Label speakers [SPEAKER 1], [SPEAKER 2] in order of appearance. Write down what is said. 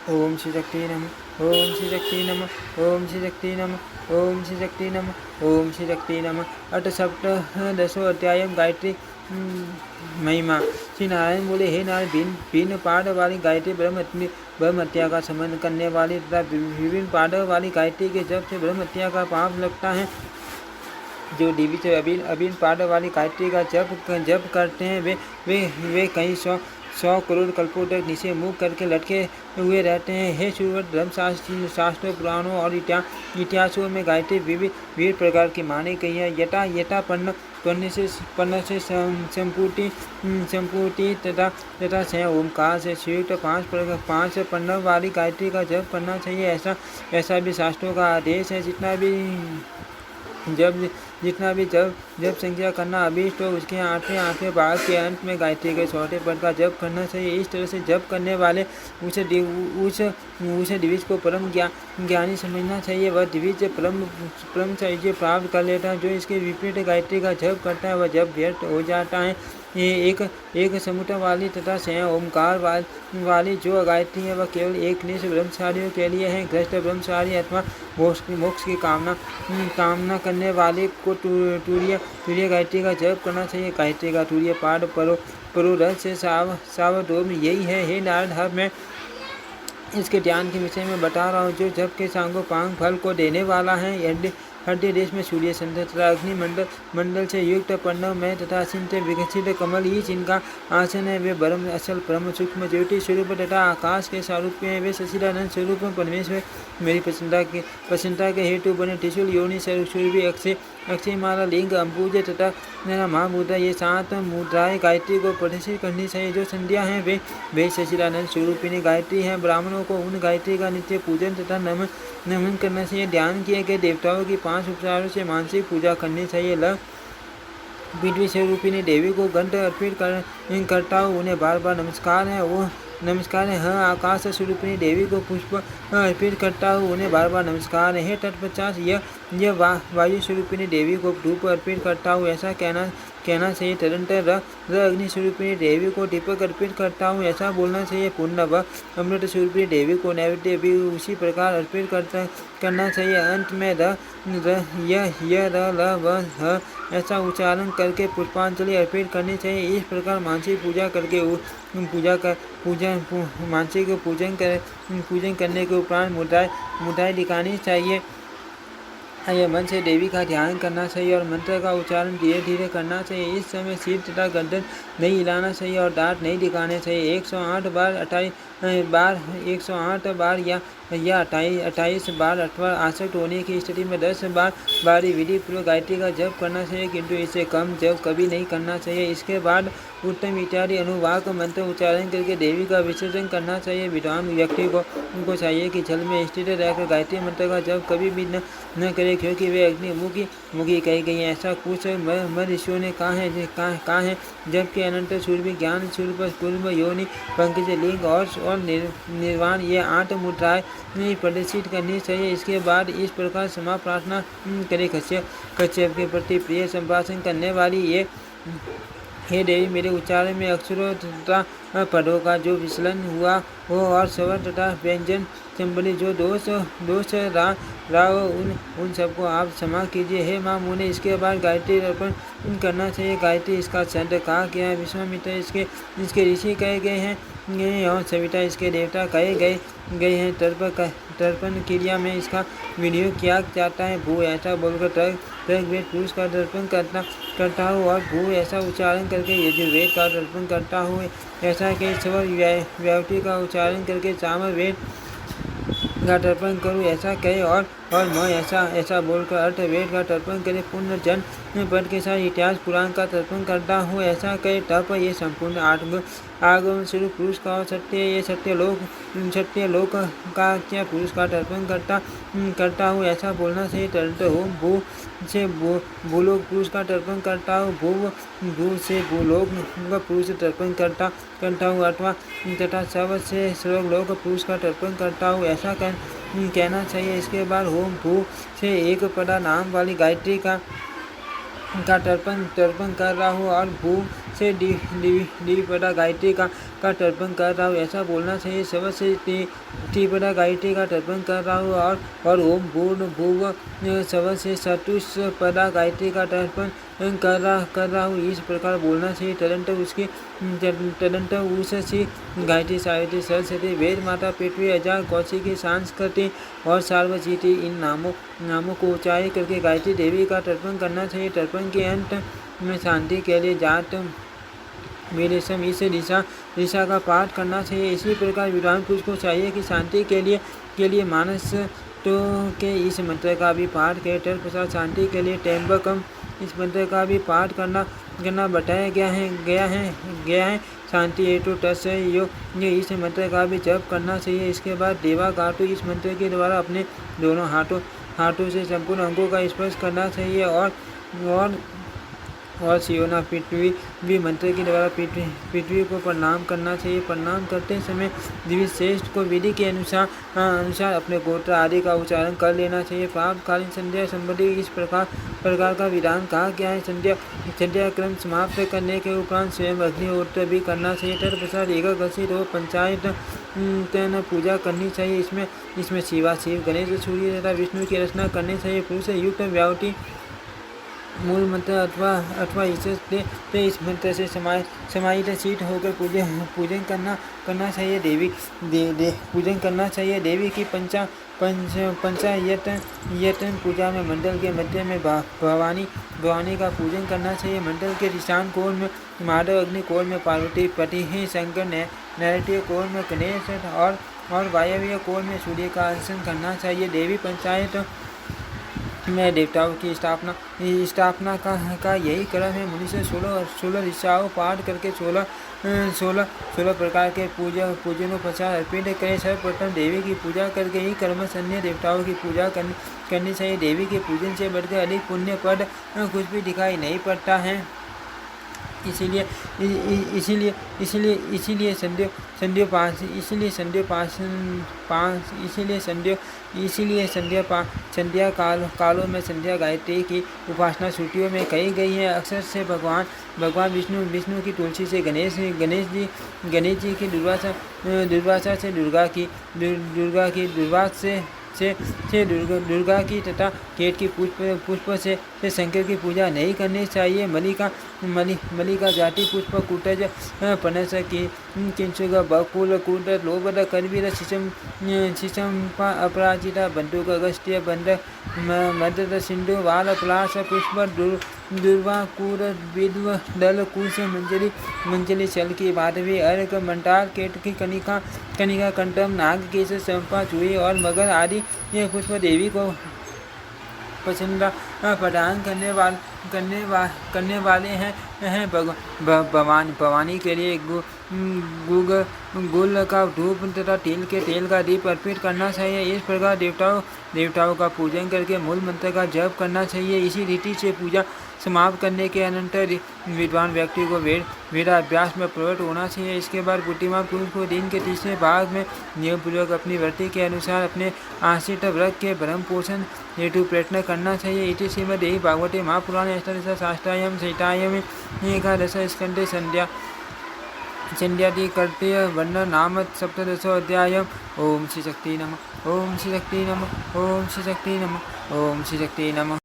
[SPEAKER 1] ओम श्री शक्ति नमः। ओम श्री शक्ति नमः। ओम श्री शक्ति नमः। ओम श्री शक्ति नमः। ओम श्री शक्ति नमः। अट सप्तदशो अध्याय गायत्री महिमा। श्री नारायण बोले, हे नारायण, भिन्न पाद वाली गायत्री ब्रह्म हत्या का समन करने वाली तथा विभिन्न पाद वाली गायत्री के जप से ब्रह्म हत्या का पाप लगता है। जो देवी से अभिन्न पाद वाली गायत्री का जप करते हैं वे कई सौ करोड़ कल्पों तक नीचे मुख करके लटके हुए रहते हैं। हे सूर्यवत, धर्मशास्त्र, शास्त्रों, पुराणों और इतिहासों में गायत्री विविध प्रकार की मानी गई है। यथा पन्न से संपूर्ति तथा से ओमकार से संयुक्त पांच पन्न वाली गायत्री का जप करना चाहिए। ऐसा भी शास्त्रों का आदेश है। जितना भी जब संख्या करना अभीष्ट हो, उसके आठवें भाग के अंत में गायत्री के छोटे पद का जप करना चाहिए। इस तरह से जप करने वाले उस दिव्य को परम ज्ञानी समझना चाहिए। वह दिव्य परम चाहिए प्राप्त कर लेता है। जो इसके विपरीत गायत्री का जप करता है वह जप व्यर्थ हो जाता है। ये एक समुद्र वाली तथा संयम ओमकार वाली जो गायत्री है वह केवल एक निष्ठ ब्रह्मचारियों के लिए है। ग्रस्त ब्रह्मचारी अथवा मोक्ष की कामना करने वाले को तुरीय गायत्री का जप करना चाहिए। गायत्री का तुरीय पाठ परो से सावधोम यही है। हे नारद, मैं इसके ध्यान के विषय में बता रहा हूँ जो जप के सांगोपांग फल को देने वाला है। हृदय देश में सूर्य चंद्र तथा अग्नि मंडल से युक्त पर्णव में तथा अचिंत्य विकसित कमल ही जिनका आसन है। वे ब्रह्म असल परम सूक्ष्म ज्योति स्वरूप तथा आकाश के स्वरूप है। वे सचिदानंद स्वरूप परमेश्वर मेरी प्रसन्नता के हेतु बने त्रिशूल योनि स्वरूप अक्षय माला लिंग अम्बुज तथा महामुद्रा ये 7 मुद्राएं गायत्री को प्रदर्शित करनी चाहिए। जो संध्या है वे सचिदानंद स्वरूपिणी गायत्री है। ब्राह्मणों को उन गायत्री का नित्य पूजन तथा नमन करना चाहिए। ध्यान किए गए देवताओं की 5 उपचारों से मानसिक पूजा करनी चाहिए। पृथ्वी स्वरूपिणी देवी को घंट अर्पित करता हूँ, उन्हें बार बार नमस्कार है। वो नमस्कार है। हाँ, आकाश स्वरूपिणी देवी को पुष्प अर्पित करता हूँ, उन्हें बार बार नमस्कार है। तत्पश्चात यह वायु स्वरूपिणी देवी को धूप अर्पित करता हूँ, ऐसा कहना चाहिए। तदंतर अग्नि स्वरूपिणी देवी को दीपक अर्पित करता हूँ, ऐसा बोलना चाहिए। पुण्य व अमृत स्वरूपिणी देवी को नैवेद्य भी उसी प्रकार अर्पित करना चाहिए। अंत में ऐसा उच्चारण करके पुष्पांजलि अर्पित करनी चाहिए। इस प्रकार मानसिक पूजा करके मानसिक पूजन करने के उपरांत मुद्राएं दिखानी चाहिए। यह मन से देवी का ध्यान करना चाहिए और मंत्र का उच्चारण धीरे धीरे करना चाहिए। इस समय सिर तथा गर्दन नहीं हिलाना चाहिए और दांत नहीं दिखाने चाहिए। 108 बार या 28 बार अथवा आसक्त होने की स्थिति में 10 बार बारी विधि पूर्वक गायत्री का जप करना चाहिए, किंतु इससे कम जप कभी नहीं करना चाहिए। इसके बाद उत्तम इत्यादि अनुवाक मंत्र उच्चारण करके देवी का विसर्जन करना चाहिए। विद्वान व्यक्ति को चाहिए कि जल में स्थित रहकर गायत्री मंत्र का जप कभी भी न करे, क्योंकि वे अग्निमुखी कही गई है। ऐसा कुछ ऋषियों ने कहा है। जबकि अनंत सूर्य ज्ञान स्वरूप पूर्व योनि पंकज लिंग और निर्वाण ये 8 मुद्राएं प्रदर्शित करनी चाहिए। इसके बाद इस प्रकार क्षमा प्रार्थना करे। कश्यप के प्रति प्रिय संभाषण करने वाली ये हे देवी, मेरे उच्चारण में अक्षरों तथा पदों का जो विचलन हुआ हो और स्वर तथा व्यंजन संबंधी जो दोष रहा हो उन सबको आप क्षमा कीजिए। हे माँ मुने, इसके बाद गायत्री अर्पण करना चाहिए। गायत्री इसका छंद कहा गया है। विश्वामित्र इसके ऋषि कहे गए हैं और सविता इसके देवता कहे गए हैं। तर्पण क्रिया में इसका विनियोग किया जाता है। भू ऐसा बोलकर तर्क वेद पुरुष का तर्पण करता हूँ और भू ऐसा उच्चारण करके यजुर्वेद का तर्पण करता हूँ। ऐसा कि स्वर व्यावटी का उच्चारण करके सामर वेद का तर्पण करूँ, ऐसा कहे और मैं ऐसा बोलकर अर्थवेद का तर्पण करे। पूर्ण जन पद के साथ इतिहास पुराण का तर्पण करता हूँ, ऐसा कहे। तप ये संपूर्ण आगमन स्वरूप पुरुष का और सत्य लोक का क्या पुरुष का तर्पण करता हूँ, ऐसा बोलना चाहिए। तरत हूँ भू से भूलोक पुरुष का तर्पण करता हूँ, भू से भूलोक पुरुष तर्पण करता हूँ अथवा तथा सर्व से सर्वलोक पुरुष का तर्पण करता हूँ, ऐसा कहना चाहिए। इसके बाद होम भू से एक पदा नाम वाली गायत्री का तर्पण कर रहा हूँ और भू से द्विपदा गायत्री का तर्पण कर रहा हूँ, ऐसा बोलना चाहिए। शब्द से त्रिपदा गायत्री का तर्पण कर रहा हूँ और ओम भूर्भुव शब्द से चतुष्पदा गायत्री का तर्पण कर रहा हूँ, इस प्रकार बोलना चाहिए। तदंत उषसी गायत्री सावित्री सरस्वती वेद माता पृथ्वी अजा कौशिकी सांस्कृति और सार्वजीति इन नामों को उच्चारण करके गायत्री देवी का तर्पण करना चाहिए। तर्पण के अंत में शांति के लिए जात विदेशम इस दिशा का पाठ करना चाहिए। इसी प्रकार विद्वान पुरुष को चाहिए कि शांति के लिए मानस तो के इस मंत्र का भी पाठ करें। तत्पश्चात शांति के लिए त्र्यंबकम इस मंत्र का भी पाठ करना बताया गया है। शांति हेतु तस्य ये इस मंत्र का भी जप करना चाहिए। इसके बाद देवा घाटु इस मंत्र के द्वारा अपने दोनों हाथों से संपूर्ण अंगों का स्पर्श करना चाहिए और सियोना पृथ्वी मंत्र के द्वारा पृथ्वी को प्रणाम करना चाहिए। प्रणाम करते समय दिव्यश्रेष्ठ को विधि के अनुसार अपने गोत्र आदि का उच्चारण कर लेना चाहिए। प्रातःकालीन संध्या संबंधी इस प्रकार का विधान कहा गया है। संध्या क्रम समाप्त करने के उपरांत स्वयं अग्निहोत्र भी करना चाहिए। तत्पश्चात एकादशी रो पंचायत पूजा करनी चाहिए। इसमें शिव गणेश सूर्य तथा विष्णु की रचना करनी चाहिए। पुरुष युक्त व्यावटी मूल मंत्र अथवा इस मंत्र से समाहित सीट होकर पूजन करना चाहिए। पूजन करना चाहिए। देवी की पंचायतन पूजा में मंडल के मध्य में भवानी का पूजन करना चाहिए। मंडल के ईशान कोण में माधव, अग्नि कोण में पार्वती, पति शंकर, नैऋत्य कोण में गणेश और वायव्य कोण में सूर्य का आसन करना चाहिए। देवी पंचायत में देवताओं की स्थापना का यही क्रम है। मनुष्य 16 ऋचाओं पाठ करके 16 प्रकार के पूजनों पश्चात अर्पित करें। सर्वप्रथम देवी की पूजा करके ही कर्मश अन्य देवताओं की पूजा करनी चाहिए। देवी के पूजन से बढ़कर अधिक पुण्य पद कुछ भी दिखाई नहीं पड़ता है। संध्या कालों में संध्या गायत्री की उपासना श्रुतियों में कही गई है। अक्सर से भगवान विष्णु की तुलसी से गणेश जी की दुर्वासा से दुर्गा की दुर्गा की तथा केट की पुष्प से शंकर की पूजा नहीं करनी चाहिए। मलिका जाति पुष्प कुटज पनस की किंचुक बकुल कुट लोबद करवीर शिशंपा अपराजिता बंदूक अगस्त्य बंद मदद सिंधु वाल पलाश पुष्प दुर्वाकुर विद्व दल कुश मंजली चल की माधवी अर्क मंटार केट की कनिका कंटम नाग केश चंपा चूही और मगर आदि ये पुष्प देवी को पसंद प्रदान करने वाले हैं। भवानी के लिए गुल का धूप तथा तिल के तेल का दीप अर्पित करना चाहिए। इस प्रकार देवताओं का पूजन करके मूल मंत्र का जप करना चाहिए। इसी रीति से पूजा समाप्त करने के अनंतर विद्वान व्यक्ति को वेदाभ्यास में प्रवृत्त होना चाहिए। इसके बाद बुद्धिमान पुरुष को दिन के तीसरे भाग में नियमपूर्वक अपनी वृत्ति के अनुसार अपने आश्रित वर्ग के भरण पोषण हेतु प्रयत्न करना चाहिए। इति श्रीमद्देवी भागवते महापुराणे अष्टादशशास्त्रायां संहितायां एकादश स्कन्धे संध्यादि कर्तव्य वर्ण नाम सप्तदशोऽध्याय। ओम श्री शक्ति नमः। ओम श्री शक्ति नमः। ओम श्री शक्ति नमः। ओम श्री शक्ति नमः।